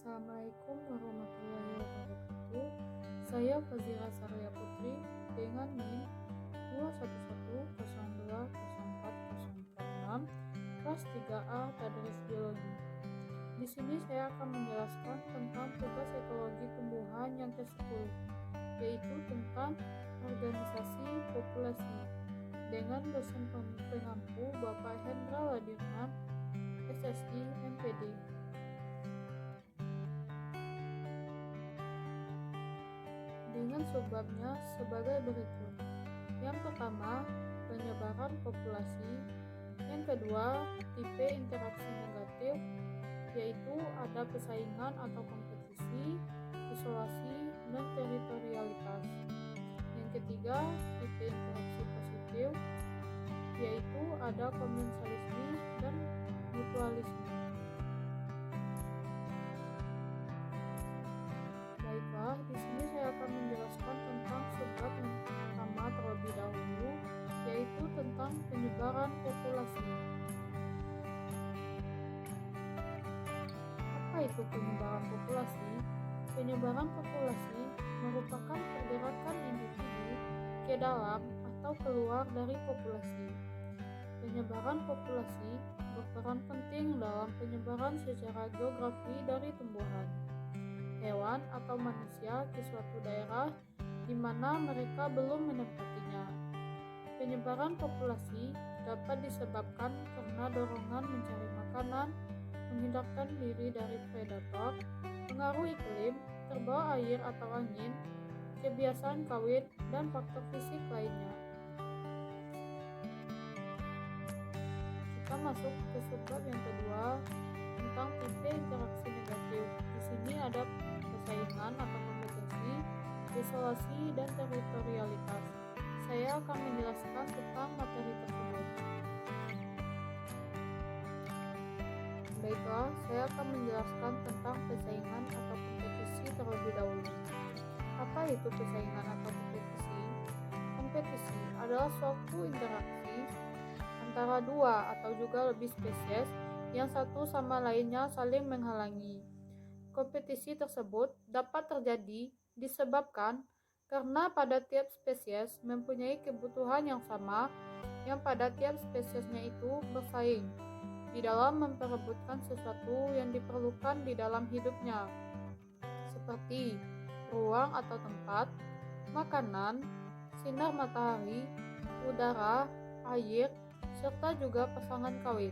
Assalamualaikum warahmatullahi wabarakatuh. Saya Fazira Sarya Putri dengan NIM 21102040406 kelas 3A Tadris Biologi. Di sini saya akan menjelaskan tentang tugas ekologi tumbuhan yang ke-10, yaitu tentang organisasi populasi dengan dosen pengampu Bapak Hendra Ladirman, SSI MPD. Dengan subbabnya sebagai berikut. Yang pertama, penyebaran populasi. Yang kedua, tipe interaksi negatif, yaitu ada persaingan atau kompetisi, isolasi, dan teritorialitas. Yang ketiga, tipe interaksi positif, yaitu ada komensalisme dan mutualisme. Baiklah, di sini saya akan menjelaskan tentang subbab yang pertama terlebih dahulu, yaitu tentang penyebaran populasi. Apa itu penyebaran populasi? Penyebaran populasi merupakan pergerakan individu ke dalam atau keluar dari populasi. Penyebaran populasi berperan penting dalam penyebaran secara geografi dari tumbuhan, hewan atau manusia ke suatu daerah di mana mereka belum menempatinya. Penyebaran populasi dapat disebabkan karena dorongan mencari makanan, menghindarkan diri dari predator, pengaruh iklim, terbawa air atau angin, kebiasaan kawin, dan faktor fisik lainnya. Kita masuk ke subbab yang kedua tentang tipe interaksi negatif. Di sini ada persaingan atau kompetisi, isolasi, dan teritorialitas. Saya akan menjelaskan tentang materi tersebut. Baiklah, saya akan menjelaskan tentang persaingan atau kompetisi terlebih dahulu. Apa itu persaingan atau kompetisi? Kompetisi adalah suatu interaksi antara dua atau juga lebih spesies yang satu sama lainnya saling menghalangi. Kompetisi tersebut dapat terjadi disebabkan karena pada tiap spesies mempunyai kebutuhan yang sama, yang pada tiap spesiesnya itu bersaing di dalam memperebutkan sesuatu yang diperlukan di dalam hidupnya, seperti ruang atau tempat, makanan, sinar matahari, udara, air, serta juga pasangan kawin.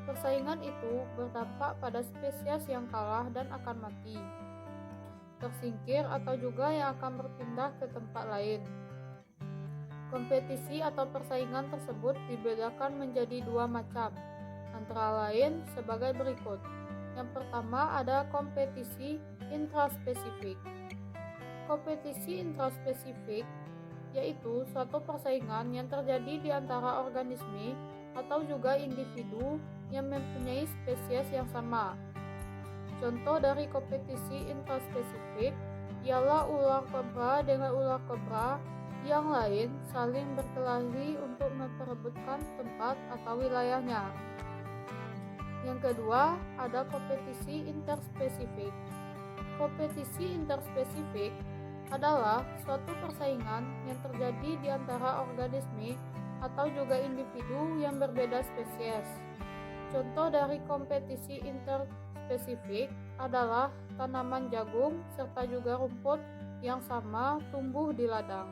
Persaingan itu berdampak pada spesies yang kalah dan akan mati, tersingkir, atau juga yang akan berpindah ke tempat lain. Kompetisi atau persaingan tersebut dibedakan menjadi dua macam, antara lain sebagai berikut. Yang pertama ada kompetisi intraspesifik. Kompetisi intraspesifik yaitu suatu persaingan yang terjadi di antara organisme atau juga individu yang mempunyai spesies yang sama. Contoh dari kompetisi intraspesifik ialah ular kobra dengan ular kobra yang lain saling berkelahi untuk memperebutkan tempat atau wilayahnya. Yang kedua, ada kompetisi interspesifik. Kompetisi interspesifik adalah suatu persaingan yang terjadi di antara organisme atau juga individu yang berbeda spesies. Contoh dari kompetisi interspesifik adalah tanaman jagung serta juga rumput yang sama tumbuh di ladang.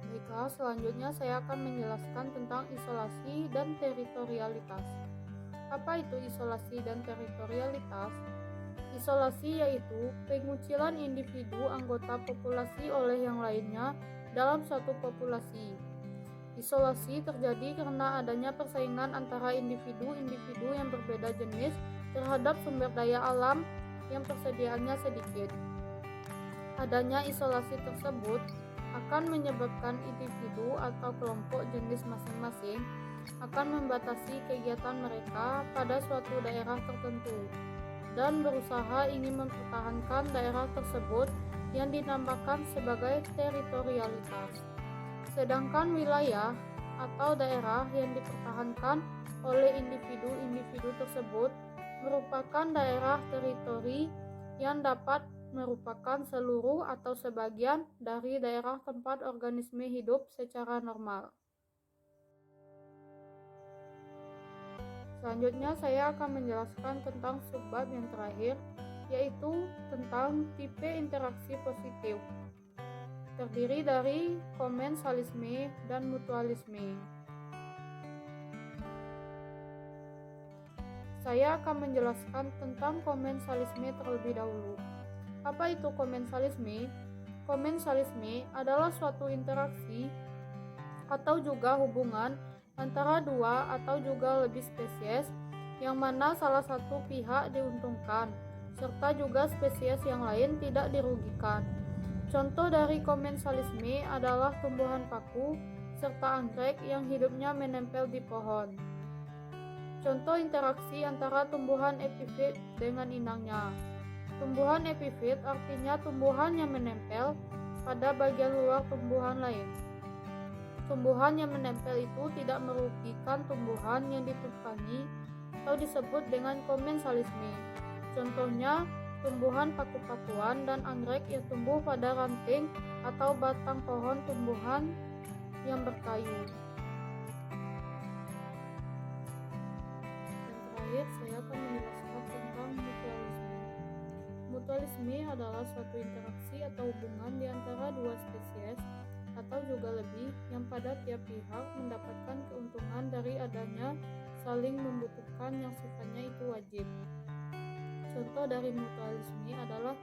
Baiklah, selanjutnya saya akan menjelaskan tentang isolasi dan teritorialitas. Apa itu isolasi dan teritorialitas? Isolasi yaitu pengucilan individu anggota populasi oleh yang lainnya dalam suatu populasi. Isolasi terjadi karena adanya persaingan antara individu-individu yang berbeda jenis terhadap sumber daya alam yang persediaannya sedikit. Adanya isolasi tersebut akan menyebabkan individu atau kelompok jenis masing-masing akan membatasi kegiatan mereka pada suatu daerah tertentu dan berusaha ingin mempertahankan daerah tersebut yang dinamakan sebagai teritorialitas. Sedangkan wilayah atau daerah yang dipertahankan oleh individu-individu tersebut merupakan daerah teritori yang dapat merupakan seluruh atau sebagian dari daerah tempat organisme hidup secara normal. Selanjutnya saya akan menjelaskan tentang subbab yang terakhir, yaitu tentang tipe interaksi positif. Terdiri dari komensalisme dan mutualisme. Saya akan menjelaskan tentang komensalisme terlebih dahulu. Apa itu komensalisme? Komensalisme adalah suatu interaksi atau juga hubungan antara dua atau juga lebih spesies yang mana salah satu pihak diuntungkan serta juga spesies yang lain tidak dirugikan. Contoh dari komensalisme adalah tumbuhan paku serta anggrek yang hidupnya menempel di pohon. Contoh interaksi antara tumbuhan epifit dengan inangnya. Tumbuhan epifit artinya tumbuhan yang menempel pada bagian luar tumbuhan lain. Tumbuhan yang menempel itu tidak merugikan tumbuhan yang ditumpangi atau disebut dengan komensalisme. Contohnya, tumbuhan paku-pakuan dan anggrek yang tumbuh pada ranting atau batang pohon tumbuhan yang berkayu. Dan terakhir, saya akan menjelaskan tentang mutualisme. Mutualisme adalah suatu interaksi atau hubungan di antara dua spesies atau juga lebih yang pada tiap pihak mendapatkan keuntungan dari adanya saling membutuhkan yang sifatnya itu wajib. Contoh dari mutualisme adalah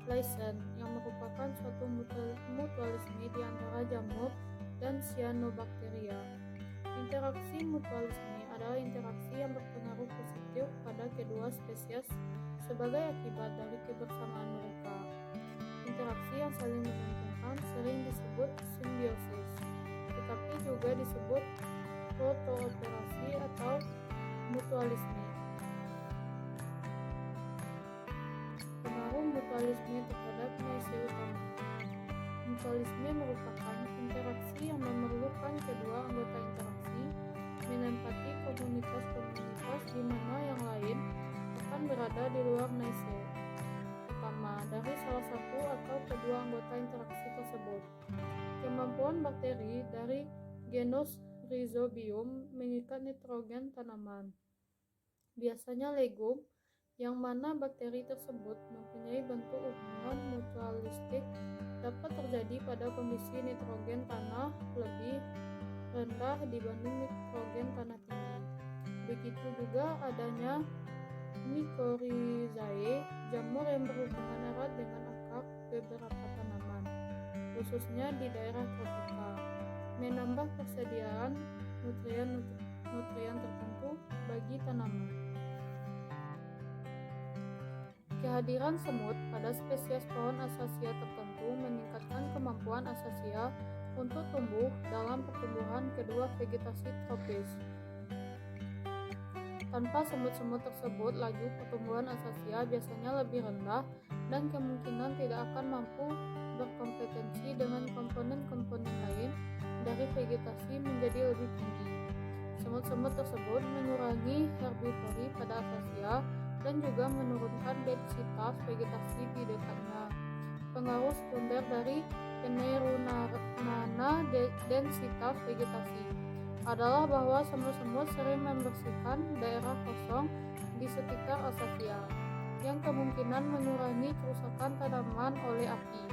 Lycaen yang merupakan suatu mutualisme di antara jamur dan cyanobacteria. Interaksi mutualisme adalah interaksi yang berpengaruh positif pada kedua spesies sebagai akibat dari kebersamaan mereka. Interaksi yang saling menguntungkan sering disebut simbiosis, tetapi juga disebut protooperasi atau mutualisme. Pengaruh mutualisme terhadap naisi utama. Mutualisme merupakan interaksi yang memerlukan kedua anggota interaksi menempati komunitas-komunitas di mana yang lain akan berada di luar naisi utama dari salah satu atau kedua anggota interaksi tersebut. Kemampuan bakteri dari genus Rhizobium mengikat nitrogen tanaman, biasanya legum, yang mana bakteri tersebut mempunyai bentuk hubungan mutualistik dapat terjadi pada kondisi nitrogen tanah lebih rendah dibanding nitrogen tanah tinggi. Begitu juga adanya Mycorrhizae, jamur yang berhubungan erat dengan akar beberapa tanaman, khususnya di daerah tropika, menambah persediaan nutrien tertentu bagi tanaman. Kehadiran semut pada spesies pohon asasia tertentu meningkatkan kemampuan asasia untuk tumbuh dalam pertumbuhan kedua vegetasi tropis. Tanpa semut-semut tersebut, laju pertumbuhan asasia biasanya lebih rendah dan kemungkinan tidak akan mampu berkompetensi dengan komponen-komponen lain dari vegetasi menjadi lebih tinggi. Semut-semut tersebut mengurangi herbivori pada asasia dan juga menurunkan densitas vegetasi di dekatnya. Pengaruh sekunder dari penurunana densitas vegetasi adalah bahwa semut-semut sering membersihkan daerah kosong di sekitar asasia, yang kemungkinan mengurangi kerusakan tanaman oleh api.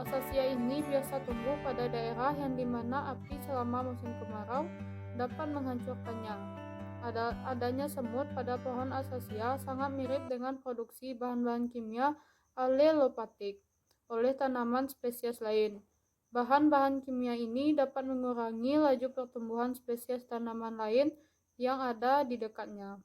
Asasia ini biasa tumbuh pada daerah yang dimana api selama musim kemarau dapat menghancurkannya. Adanya semut pada pohon asasia sangat mirip dengan produksi bahan-bahan kimia allelopatik oleh tanaman spesies lain. Bahan-bahan kimia ini dapat mengurangi laju pertumbuhan spesies tanaman lain yang ada di dekatnya.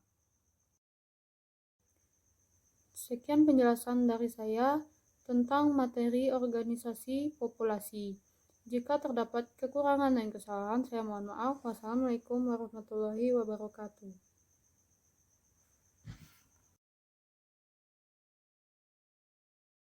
Sekian penjelasan dari saya tentang materi organisasi populasi. Jika terdapat kekurangan dan kesalahan, saya mohon maaf. Wassalamualaikum warahmatullahi wabarakatuh.